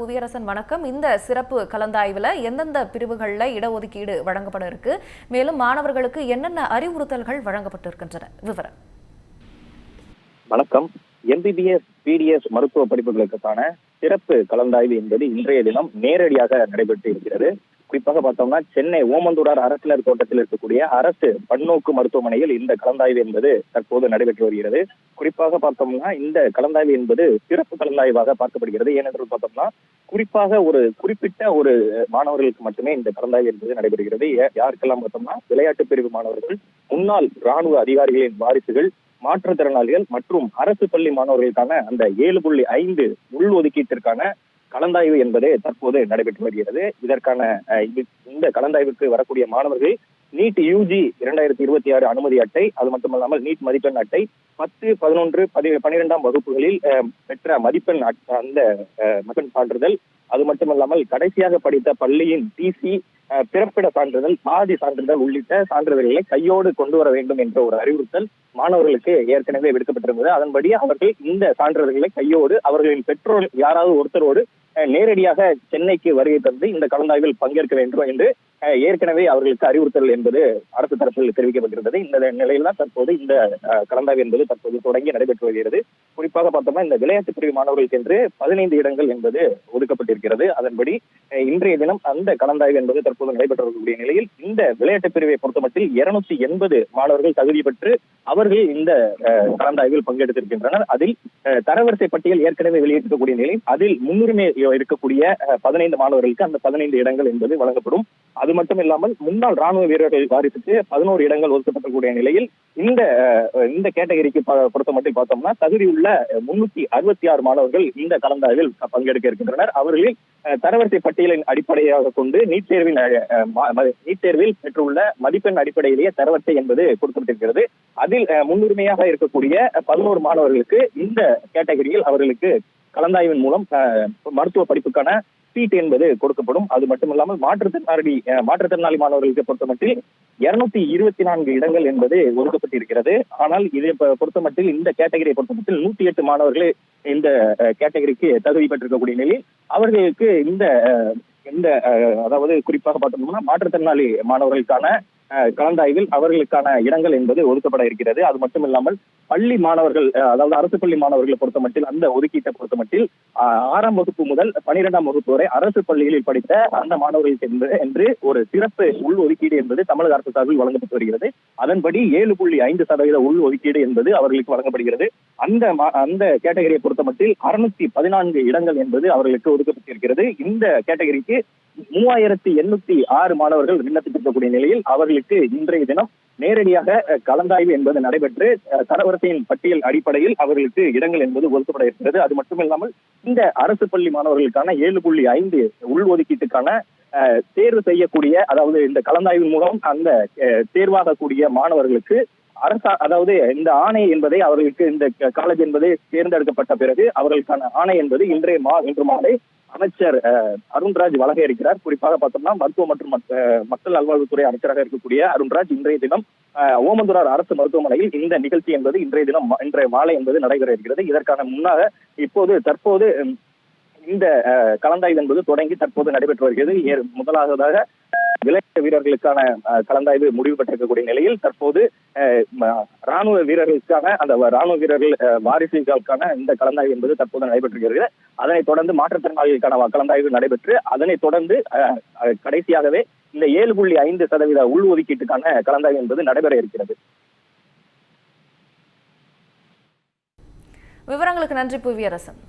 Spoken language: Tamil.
புவியரசன் வணக்கம். இந்த சிறப்பு கலந்தாய்வுல எந்தெந்த பிரிவுகள்ல இடஒதுக்கீடு வழங்கப்பட இருக்கு, மேலும் மாணவர்களுக்கு என்னென்ன அறிவுறுத்தல்கள் வழங்கப்பட்டிருக்கின்றன, விவரம். வணக்கம். MBBS PDS மருத்துவ படிப்புகளுக்கான சிறப்பு கலந்தாய்வு என்பது இன்றைய தினம் நேரடியாக நடைபெற்று இருக்கிறது. குறிப்பாக பார்த்தோம்னா சென்னை ஓமந்தூரார் அரசினர் தோட்டத்தில் இருக்கக்கூடிய அரசு பன்னோக்கு மருத்துவமனையில் இந்த கலந்தாய்வு என்பது தற்போது நடைபெற்று வருகிறது. குறிப்பாக பார்த்தோம்னா இந்த கலந்தாய்வு என்பது சிறப்பு கலந்தாய்வாக பார்க்கப்படுகிறது. ஏனென்று பார்த்தோம்னா குறிப்பாக ஒரு குறிப்பிட்ட ஒரு மாணவர்களுக்கு மட்டுமே இந்த கலந்தாய்வு என்பது நடைபெறுகிறது. யாருக்கெல்லாம் பார்த்தோம்னா விளையாட்டு பிரிவு மாணவர்கள், முன்னாள் ராணுவ அதிகாரிகளின் வாரிசுகள், மாற்றுத்திறனாளிகள் மற்றும் அரசு பள்ளி மாணவர்களுக்கான அந்த 7.5 உள்ஒதுக்கீட்டிற்கான கலந்தாய்வு என்பது தற்போது நடைபெற்று வருகிறது. இதற்கான இந்த கலந்தாய்வுக்கு வரக்கூடிய மாணவர்கள் நீட் UG 2026 அனுமதி அட்டை, அது மட்டுமல்லாமல் நீட் மதிப்பெண் அட்டை, 10, 11, 12ஆம் வகுப்புகளில் பெற்ற மதிப்பெண் அந்த மதிப்பெண் சான்றிதழ், அது மட்டுமல்லாமல் கடைசியாக படித்த பள்ளியின் TC, பிறப்பிட சான்றிதழ், சாதி சான்றிதழ் உள்ளிட்ட சான்றிதழ்களை கையோடு கொண்டு வர வேண்டும் என்ற ஒரு அறிவுறுத்தல் மாணவர்களுக்கு ஏற்கனவே விடுக்கப்பட்டிருந்தது. அதன்படி அவர்கள் இந்த சான்றிதழ்களை கையோடு அவர்களின் பெற்றோர் யாராவது ஒருத்தரோடு நேரடியாக சென்னைக்கு வருகை தந்து இந்த கலந்தாய்வில் பங்கேற்க வேண்டும் என்று ஏற்கனவே அவர்களுக்கு அறிவுறுத்தல் என்பது அரசு தரப்பில் தெரிவிக்கப்பட்டிருந்தது. இந்த நிலையில் தான் தற்போது இந்த கலந்தாய்வு என்பது தற்போது தொடங்கி நடைபெற்று வருகிறது. குறிப்பாக பார்த்தோம்னா இந்த விளையாட்டு பிரிவு மாணவர்களுக்கு என்று 15 இடங்கள் என்பது ஒதுக்கப்பட்டிருக்கிறது. அதன்படி இன்றைய தினம் அந்த கலந்தாய்வு என்பது தற்போது நடைபெற்று வரக்கூடிய நிலையில் இந்த விளையாட்டு பிரிவை பொறுத்தமட்டில் 280 மாணவர்கள் தகுதி பெற்று அவர்கள் இந்த கலந்தாய்வில் பங்கெடுத்திருக்கின்றனர். அதில் தரவரிசை பட்டியல் ஏற்கனவே வெளியிட்டிருக்கக்கூடிய நிலையில் அதில் முன்னுரிமை இருக்கக்கூடிய 15 மாணவர்களுக்கு அந்த 15 இடங்கள் என்பது வழங்கப்படும். அது மட்டும் இல்லாமல் முன்னாள் ராணுவ வீரர்கள் வாரிசுக்கு 11 இடங்கள் ஒதுக்கப்படக்கூடிய நிலையில் இந்த கேட்டகரிக்கு பொறுத்த மட்டும் பார்த்தோம்னா தகுதியுள்ள 366 மாணவர்கள் இந்த கலந்தாய்வில் பங்கெடுக்க இருக்கின்றனர். அவர்களில் தரவரிசை பட்டியலின் அடிப்படையாக கொண்டு நீட் தேர்வில் பெற்றுள்ள மதிப்பெண் அடிப்படையிலேயே தரவரிசை என்பது கொடுக்கப்பட்டிருக்கிறது. அதில் முன்னுரிமையாக இருக்கக்கூடிய 11 மாணவர்களுக்கு இந்த கேட்டகரியில் அவர்களுக்கு கலந்தாய்வின் மூலம் மருத்துவ படிப்புக்கான சீட் என்பது கொடுக்கப்படும். அது மட்டுமில்லாமல் மாற்றுத்திறனாளி மாணவர்களுக்கு பொறுத்தமட்டில் 224 இடங்கள் என்பது ஒதுக்கப்பட்டிருக்கிறது. ஆனால் இதை பொறுத்தமட்டில் இந்த கேட்டகரியை பொறுத்தமட்டில் 108 மாணவர்கள் இந்த கேட்டகரிக்கு தகுதி பெற்றிருக்கக்கூடிய நிலையில் அவர்களுக்கு இந்த அதாவது குறிப்பாக பார்த்தோம்னா மாற்றுத்திறனாளி மாணவர்களுக்கான கலந்தாய்வில் அவர்களுக்கான இடங்கள் என்பது ஒதுக்கப்பட இருக்கிறது. அது மட்டும் இல்லாமல் பள்ளி மாணவர்கள், அதாவது அரசு பள்ளி மாணவர்களை பொறுத்தமட்டில் அந்த ஒதுக்கீட்டை பொறுத்தமட்டில் 6ஆம் வகுப்பு முதல் 12ஆம் வகுப்பு வரை அரசு பள்ளிகளில் படித்த அந்த மாணவர்களுக்கு என்று ஒரு சிறப்பு உள் ஒதுக்கீடு என்பது தமிழக அரசு சார்பில் வழங்கப்பட்டு வருகிறது. அதன்படி 7.5% உள் ஒதுக்கீடு என்பது அவர்களுக்கு வழங்கப்படுகிறது. அந்த கேட்டகரியை பொறுத்தமட்டில் 614 இடங்கள் என்பது அவர்களுக்கு ஒதுக்கப்பட்டிருக்கிறது. இந்த கேட்டகரிக்கு 3806 மாணவர்கள் விண்ணப்பித்திருக்கக்கூடிய நிலையில் அவர்களுக்கு இன்றைய தினம் நேரடியாக கலந்தாய்வு என்பது நடைபெற்று தரவரிசையின் பட்டியல் அடிப்படையில் அவர்களுக்கு இடங்கள் என்பது ஒதுக்கப்பட இருக்கிறது. அது மட்டுமில்லாமல் இந்த அரசு பள்ளி மாணவர்களுக்கான 7.5 உள்ஒதுக்கீட்டுக்கான தேர்வு செய்யக்கூடிய, அதாவது இந்த கலந்தாய்வின் மூலம் அந்த தேர்வாகக்கூடிய மாணவர்களுக்கு அதாவது இந்த ஆணை என்பதை அவர்களுக்கு இந்த காலேஜ் என்பதை தேர்ந்தெடுக்கப்பட்ட பிறகு அவர்களுக்கான ஆணை என்பது இன்று மாலை அமைச்சர் அருண்ராஜ் வழங்க இருக்கிறார். குறிப்பாக பார்த்தோம்னா மருத்துவ மற்றும் மக்கள் நல்வாழ்வுத்துறை அமைச்சராக இருக்கக்கூடிய அருண்ராஜ் இன்றைய தினம் ஓமந்தூரார் அரசு மருத்துவமனையில் இந்த நிகழ்ச்சி என்பது இன்றைய மாலை என்பது நடைபெற இருக்கிறது. இதற்கான முன்னாக தற்போது இந்த கலந்தாய்வு என்பது தொடங்கி தற்போது நடைபெற்று வருகிறது. முதலாவதாக விளையாட்டு வீரர்களுக்கான கலந்தாய்வு முடிவு பெற்றிருக்கக்கூடிய நிலையில் தற்போது ராணுவ வீரர்களுக்கான அந்த ராணுவ வீரர்கள் வாரிசுகளுக்கான இந்த கலந்தாய்வு என்பது தற்போது நடைபெற்றிருக்கிறது. அதனைத் தொடர்ந்து மாற்றுத்திறனாளிகளுக்கான கலந்தாய்வு நடைபெற்று அதனைத் தொடர்ந்து கடைசியாகவே இந்த 7.5% உள் ஒதுக்கீட்டுக்கான கலந்தாய்வு என்பது நடைபெற இருக்கிறது. விவரங்களுக்கு நன்றி புவியரசன்.